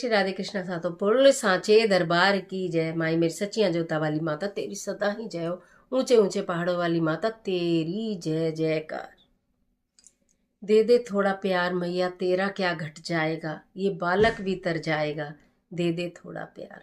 श्री राधे कृष्ण सातो पुर सांचे दरबार की जय। माई मेरी सच्चियां जोता वाली माता तेरी सदा ही जय हो। ऊंचे ऊंचे पहाड़ों वाली माता तेरी जय जयकार। दे दे थोड़ा प्यार मैया तेरा क्या घट जाएगा, ये बालक भी तर जाएगा। दे दे थोड़ा प्यार,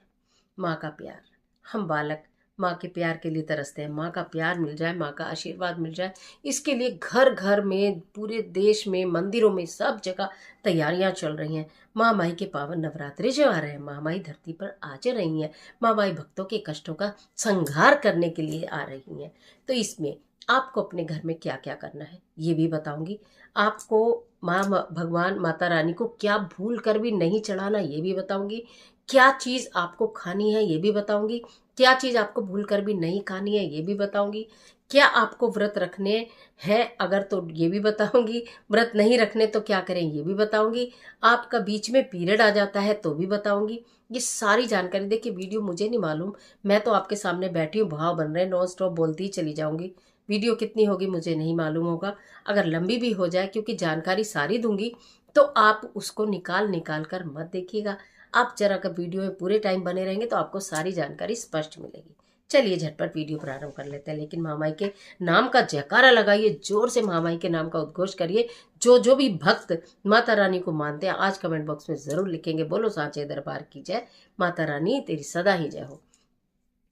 माँ का प्यार। हम बालक माँ के प्यार के लिए तरसते हैं। माँ का प्यार मिल जाए, माँ का आशीर्वाद मिल जाए, इसके लिए घर घर में, पूरे देश में, मंदिरों में, सब जगह तैयारियां चल रही हैं। माँ माई के पावन नवरात्रे जो आ रहे हैं, माँ माई धरती पर आज रही हैं। माँ माई भक्तों के कष्टों का संहार करने के लिए आ रही हैं। तो इसमें आपको अपने घर में क्या क्या करना है ये भी बताऊंगी। आपको माँ भगवान माता रानी को क्या भूल कर भी नहीं चढ़ाना ये भी बताऊंगी। क्या चीज़ आपको खानी है ये भी बताऊंगी। क्या चीज़ आपको भूल कर भी नहीं खानी है ये भी बताऊंगी। क्या आपको व्रत रखने हैं अगर तो ये भी बताऊंगी। व्रत नहीं रखने तो क्या करें ये भी बताऊंगी। आपका बीच में पीरियड आ जाता है तो भी बताऊंगी। ये सारी जानकारी देखिए, वीडियो मुझे नहीं मालूम, मैं तो आपके सामने बैठी हूँ, भाव बन रहे, नॉन स्टॉप बोलती ही चली जाऊंगी। वीडियो कितनी होगी मुझे नहीं मालूम होगा, अगर लंबी भी हो जाए, क्योंकि जानकारी सारी दूंगी तो आप उसको निकाल निकाल कर मत देखिएगा। आप जरा अगर वीडियो में पूरे टाइम बने रहेंगे तो आपको सारी जानकारी स्पष्ट मिलेगी। चलिए झटपट वीडियो प्रारंभ कर लेते हैं, लेकिन महामाई के नाम का जयकारा लगाइए, जोर से महामाई के नाम का उद्घोष करिए। जो जो भी भक्त माता रानी को मानते हैं आज कमेंट बॉक्स में जरूर लिखेंगे, बोलो सांचे दरबार की जय, माता रानी तेरी सदा ही जय हो।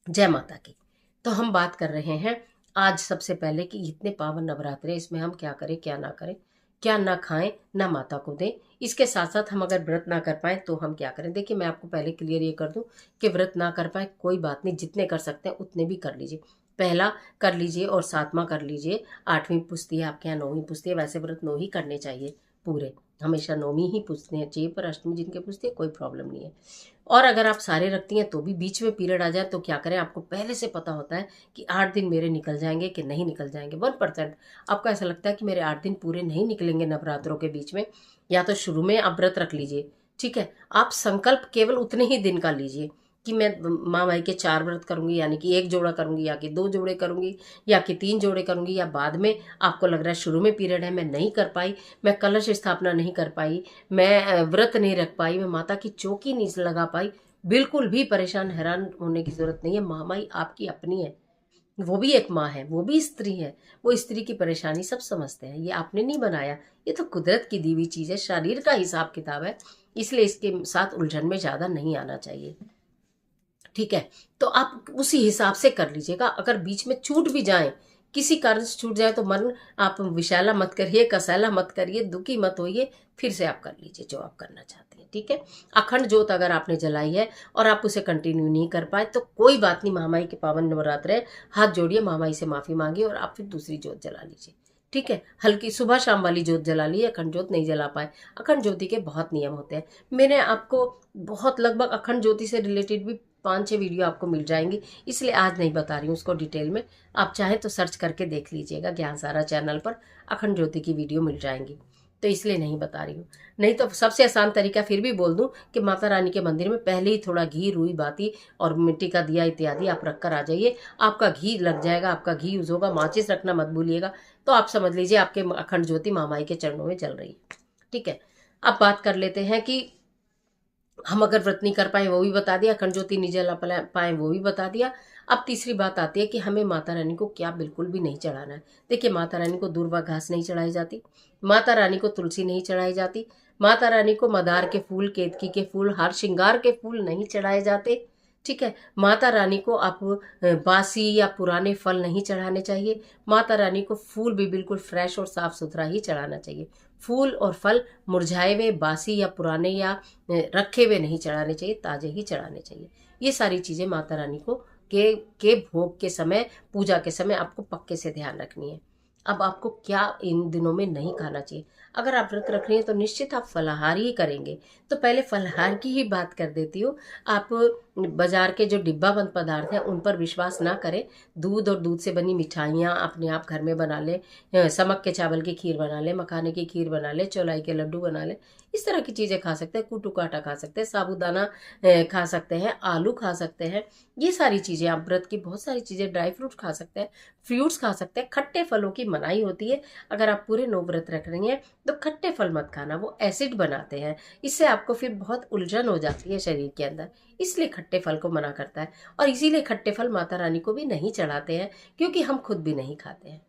जय माता की। तो हम बात कर रहे हैं आज सबसे पहले कि इतने पावन नवरात्रे, इसमें हम क्या करें क्या ना करें, क्या ना खाएं ना माता को दें। इसके साथ साथ हम अगर व्रत ना कर पाए तो हम क्या करें। देखिए, मैं आपको पहले क्लियर ये कर दूं कि व्रत ना कर पाए कोई बात नहीं, जितने कर सकते हैं उतने भी कर लीजिए। पहला कर लीजिए और सातवां कर लीजिए। आठवीं पुजती है आपके यहाँ, नौवीं पुजती है, वैसे व्रत 9 ही करने चाहिए पूरे, हमेशा नौवीं ही पूजते चाहिए, पर अष्टमी जिनके पूजती है कोई प्रॉब्लम नहीं है। और अगर आप सारे रखती हैं तो भी बीच में पीरियड आ जाए तो क्या करें, आपको पहले से पता होता है कि 8 दिन मेरे निकल जाएंगे कि नहीं निकल जाएंगे। 1% आपको ऐसा लगता है कि मेरे 8 दिन पूरे नहीं निकलेंगे नवरात्रों के बीच में, या तो शुरू में आप व्रत रख लीजिए। ठीक है, आप संकल्प केवल उतने ही दिन का लीजिए कि मैं माँ माई के 4 व्रत करूंगी, यानी कि 1 जोड़ा करूंगी, या कि 2 जोड़े करूंगी, या कि 3 जोड़े करूंगी, या बाद में आपको लग रहा है शुरू में पीरियड है, मैं नहीं कर पाई, मैं कलश स्थापना नहीं कर पाई, मैं व्रत नहीं रख पाई, मैं माता की चौकी नहीं लगा पाई, बिल्कुल भी परेशान हैरान होने की जरूरत नहीं है। महामाई आपकी अपनी है, वो भी एक माँ है, वो भी स्त्री है, वो स्त्री की परेशानी सब समझते हैं। ये आपने नहीं बनाया, ये तो कुदरत की दी हुई चीज है, शरीर का हिसाब किताब है, इसलिए इसके साथ उलझन में ज्यादा नहीं आना चाहिए। ठीक है, तो आप उसी हिसाब से कर लीजिएगा। अगर बीच में छूट भी जाए, किसी कारण से छूट जाए तो मन आप विशाला मत करिए, कसैला मत करिए, दुखी मत होइए, फिर से आप कर लीजिए जो आप करना चाहते हैं। ठीक है, अखंड ज्योत अगर आपने जलाई है और आप उसे कंटिन्यू नहीं कर पाए तो कोई बात नहीं, महामाई के पावन नवरात्र है, हाथ जोड़िए, महामाई से माफी मांगिए और आप फिर दूसरी ज्योत जला लीजिए। ठीक है, हल्की सुबह शाम वाली ज्योत जला ली, अखंड ज्योत नहीं जला पाए। अखंड ज्योति के बहुत नियम होते हैं, मैंने आपको बहुत लगभग अखंड ज्योति से रिलेटेड भी 5-6 वीडियो आपको मिल जाएंगी, इसलिए आज नहीं बता रही हूँ उसको डिटेल में। आप चाहें तो सर्च करके देख लीजिएगा, ज्ञान सारा चैनल पर अखंड ज्योति की वीडियो मिल जाएंगी, तो इसलिए नहीं बता रही हूँ। नहीं तो सबसे आसान तरीका फिर भी बोल दूं कि माता रानी के मंदिर में पहले ही थोड़ा घी, रुई बाती और मिट्टी का दिया इत्यादि आप रख कर आ जाइए, आपका घी लग जाएगा, आपका घी यूज होगा। माचिस रखना मत भूलिएगा, तो आप समझ लीजिए आपके अखंड ज्योति महामाई के चरणों में जल रही है। ठीक है, अब बात कर लेते हैं कि हम अगर व्रत नहीं कर पाए वो भी बता दिया, अखंड ज्योति नहीं जला पाए वो भी बता दिया। अब तीसरी बात आती है कि हमें माता रानी को क्या बिल्कुल भी नहीं चढ़ाना है। देखिए, माता रानी को दूर्वा घास नहीं चढ़ाई जाती, माता रानी को तुलसी नहीं चढ़ाई जाती, माता रानी को मदार के फूल, केतकी के फूल, हार श्रृंगार के फूल नहीं चढ़ाए जाते। ठीक है, माता रानी को आप बासी या पुराने फल नहीं चढ़ाने चाहिए। माता रानी को फूल भी बिल्कुल फ्रेश और साफ सुथरा ही चढ़ाना चाहिए। फूल और फल मुरझाए हुए, बासी या पुराने या रखे हुए नहीं चढ़ाने चाहिए, ताजे ही चढ़ाने चाहिए। ये सारी चीजें माता रानी को के भोग के समय, पूजा के समय आपको पक्के से ध्यान रखनी है। अब आपको क्या इन दिनों में नहीं खाना चाहिए। अगर आप व्रत रख रही हैं तो निश्चित आप फलाहार ही करेंगे, तो पहले फलाहार की ही बात कर देती हूँ। आप बाजार के जो डिब्बा बंद पदार्थ हैं उन पर विश्वास ना करें। दूध और दूध से बनी मिठाइयाँ अपने आप घर में बना लें, समक के चावल की खीर बना लें, मखाने की खीर बना लें, चौलाई के लड्डू बना लें, इस तरह की चीज़ें खा सकते हैं। कूटू का आटा खा सकते हैं, साबूदाना खा सकते हैं, आलू खा सकते हैं। ये सारी चीज़ें आप व्रत की बहुत सारी चीज़ें, ड्राई फ्रूट खा सकते हैं, फ्रूट्स खा सकते हैं। खट्टे फलों की मनाही होती है। अगर आप पूरे 9 व्रत रख रही हैं तो खट्टे फल मत खाना, वो एसिड बनाते हैं। इससे आपको फिर बहुत उलझन हो जाती है शरीर के अंदर, इसलिए खट्टे फल को मना करता है। और इसीलिए खट्टे फल माता रानी को भी नहीं चढ़ाते हैं, क्योंकि हम खुद भी नहीं खाते हैं।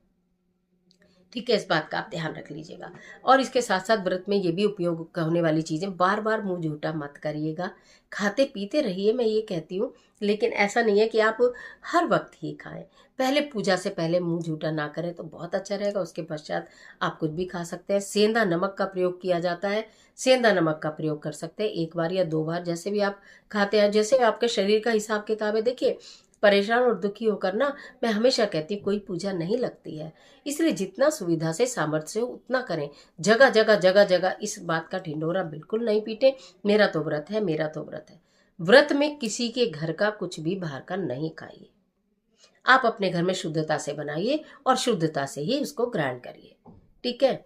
ठीक है, इस बात का आप ध्यान रख लीजिएगा। और इसके साथ साथ व्रत में ये भी उपयोग होने वाली चीज़ें, बार बार मुंह झूठा मत करिएगा। खाते पीते रहिए, मैं ये कहती हूँ, लेकिन ऐसा नहीं है कि आप हर वक्त ही खाएं। पहले पूजा से पहले मुंह झूठा ना करें तो बहुत अच्छा रहेगा। उसके पश्चात आप कुछ भी खा सकते हैं। सेंधा नमक का प्रयोग किया जाता है, सेंधा नमक का प्रयोग कर सकते हैं 1 बार या 2 बार, जैसे भी आप खाते हैं, जैसे आपके शरीर का हिसाब किताब है। देखिए, परेशान और दुखी होकर ना, मैं हमेशा कहती हूँ, कोई पूजा नहीं लगती है। इसलिए जितना सुविधा से सामर्थ्य हो उतना करें। जगह जगह जगह जगह इस बात का ढिंढोरा बिल्कुल नहीं पीटे, मेरा तो व्रत है, मेरा तो व्रत है। व्रत में किसी के घर का कुछ भी बाहर का नहीं खाइए। आप अपने घर में शुद्धता से बनाइए और शुद्धता से ही उसको ग्राइंड करिए। ठीक है।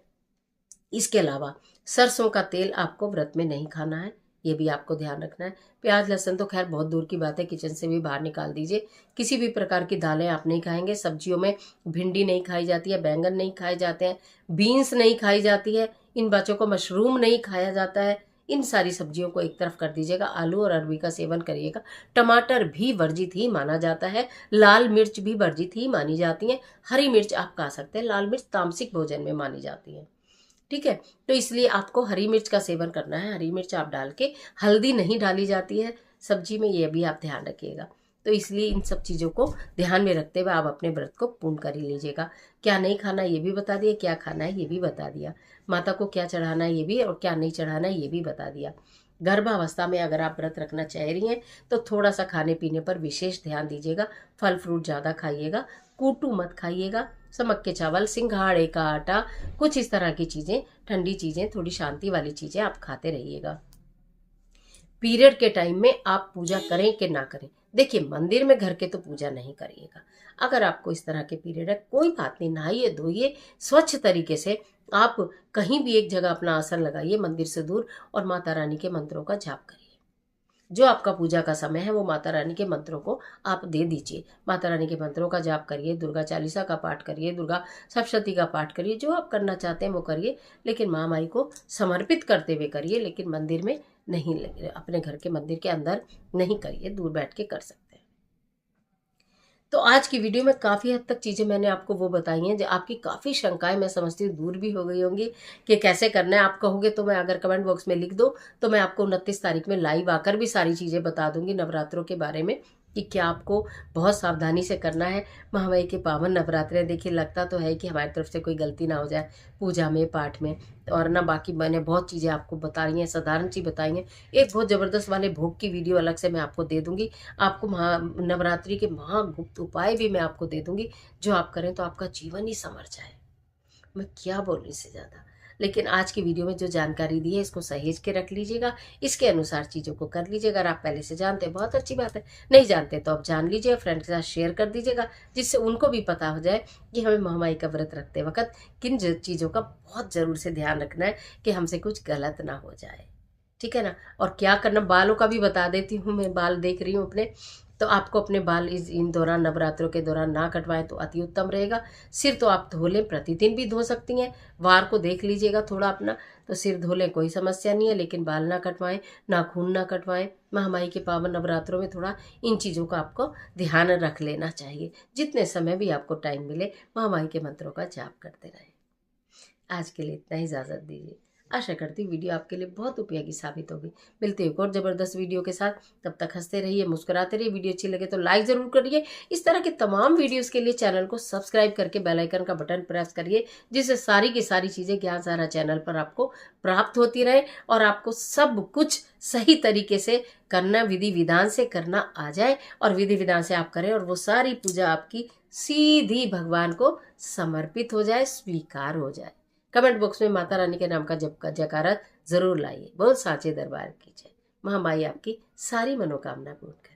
इसके अलावा सरसों का तेल आपको व्रत में नहीं खाना है, ये भी आपको ध्यान रखना है। प्याज लहसुन तो खैर बहुत दूर की बात है, किचन से भी बाहर निकाल दीजिए। किसी भी प्रकार की दालें आप नहीं खाएंगे। सब्जियों में भिंडी नहीं खाई जाती है, बैंगन नहीं खाए जाते हैं, बीन्स नहीं खाई जाती है, इन बच्चों को मशरूम नहीं खाया जाता है। इन सारी सब्जियों को एक तरफ कर दीजिएगा। आलू और अरबी का सेवन करिएगा। टमाटर भी वर्जित ही माना जाता है। लाल मिर्च भी वर्जित ही मानी जाती है। हरी मिर्च आप खा सकते हैं, लाल मिर्च तामसिक भोजन में मानी जाती है। ठीक है, तो इसलिए आपको हरी मिर्च का सेवन करना है। हरी मिर्च आप डाल के, हल्दी नहीं डाली जाती है सब्जी में, ये भी आप ध्यान रखिएगा। तो इसलिए इन सब चीज़ों को ध्यान में रखते हुए आप अपने व्रत को पूर्ण कर ही लीजिएगा। क्या नहीं खाना ये भी बता दिया, क्या खाना है ये भी बता दिया, माता को क्या चढ़ाना है ये भी, और क्या नहीं चढ़ाना है ये भी बता दिया। गर्भावस्था में अगर आप व्रत रखना चाह रही हैं तो थोड़ा सा खाने पीने पर विशेष ध्यान दीजिएगा। फल फ्रूट ज़्यादा खाइएगा, कूटू मत खाइएगा, समक के चावल, सिंघाड़े का आटा, कुछ इस तरह की चीज़ें, ठंडी चीज़ें, थोड़ी शांति वाली चीज़ें आप खाते रहिएगा। पीरियड के टाइम में आप पूजा करें कि ना करें, देखिए मंदिर में घर के तो पूजा नहीं करिएगा। अगर आपको इस तरह के पीरियड है, कोई बात नहीं, नहाइए धोइए स्वच्छ तरीके से। आप कहीं भी एक जगह अपना आसन लगाइए मंदिर से दूर, और माता रानी के मंत्रों का जाप करिए। जो आपका पूजा का समय है वो माता रानी के मंत्रों को आप दे दीजिए। माता रानी के मंत्रों का जाप करिए, दुर्गा चालीसा का पाठ करिए, दुर्गा सप्तशती का पाठ करिए, जो आप करना चाहते हैं वो करिए, लेकिन महामाई को समर्पित करते हुए करिए। लेकिन मंदिर में नहीं, अपने घर के मंदिर के अंदर नहीं करिए, दूर बैठ के कर सकते हैं। तो आज की वीडियो में काफ़ी हद तक चीज़ें मैंने आपको वो बताई हैं जो आपकी काफ़ी शंकाएं, मैं समझती हूँ, दूर भी हो गई होंगी कि कैसे करना है। आप कहोगे तो मैं, अगर कमेंट बॉक्स में लिख दो तो मैं आपको 29 तारीख में लाइव आकर भी सारी चीज़ें बता दूंगी नवरात्रों के बारे में, कि क्या आपको बहुत सावधानी से करना है। महामाई के पावन नवरात्रे, देखिए लगता तो है कि हमारी तरफ से कोई गलती ना हो जाए पूजा में, पाठ में, और ना बाकी मैंने बहुत चीज़ें आपको बता रही हैं, साधारण सी बताई हैं। एक बहुत ज़बरदस्त वाले भोग की वीडियो अलग से मैं आपको दे दूंगी। आपको नवरात्रि के महागुप्त उपाय भी मैं आपको दे दूंगी, जो आप करें तो आपका जीवन ही संवर जाए। मैं क्या बोलूँ इससे ज़्यादा। लेकिन आज की वीडियो में जो जानकारी दी है इसको सहेज के रख लीजिएगा, इसके अनुसार चीज़ों को कर लीजिएगा। अगर आप पहले से जानते हैं बहुत अच्छी बात है, नहीं जानते तो आप जान लीजिए, फ्रेंड के साथ शेयर कर दीजिएगा, जिससे उनको भी पता हो जाए कि हमें महामाई का व्रत रखते वक्त किन चीज़ों का बहुत ज़रूर से ध्यान रखना है, कि हमसे कुछ गलत ना हो जाए। ठीक है ना। और क्या करना, बालों का भी बता देती हूँ, मैं बाल देख रही हूँ अपने, तो आपको अपने बाल इन दौरान, नवरात्रों के दौरान ना कटवाएं तो अति उत्तम रहेगा। सिर तो आप धो लें, प्रतिदिन भी धो सकती हैं, वार को देख लीजिएगा थोड़ा अपना, तो सिर धो लें, कोई समस्या नहीं है, लेकिन बाल ना कटवाएं, नाखून ना कटवाएं। महामाई के पावन नवरात्रों में थोड़ा इन चीज़ों का आपको ध्यान रख लेना चाहिए। जितने समय भी आपको टाइम मिले, महामाई के मंत्रों का जाप करते रहें। आज के लिए इतना ही, इजाज़त दीजिए। आशा करती हूँ वीडियो आपके लिए बहुत उपयोगी साबित होगी। मिलते हैं एक और ज़बरदस्त वीडियो के साथ, तब तक हंसते रहिए, मुस्कुराते रहिए। वीडियो अच्छी लगे तो लाइक ज़रूर करिए। इस तरह के तमाम वीडियोस के लिए चैनल को सब्सक्राइब करके बेल आइकन का बटन प्रेस करिए, जिससे सारी की सारी चीज़ें ज्ञान सारा चैनल पर आपको प्राप्त होती रहे, और आपको सब कुछ सही तरीके से करना, विधि विधान से करना आ जाए, और विधि विधान से आप करें, और वो सारी पूजा आपकी सीधी भगवान को समर्पित हो जाए, स्वीकार हो जाए। कमेंट बॉक्स में माता रानी के नाम का जयकारा जरूर लाइए। बोल साचे दरबार की जय। महामाई आपकी सारी मनोकामना पूर्ण करे।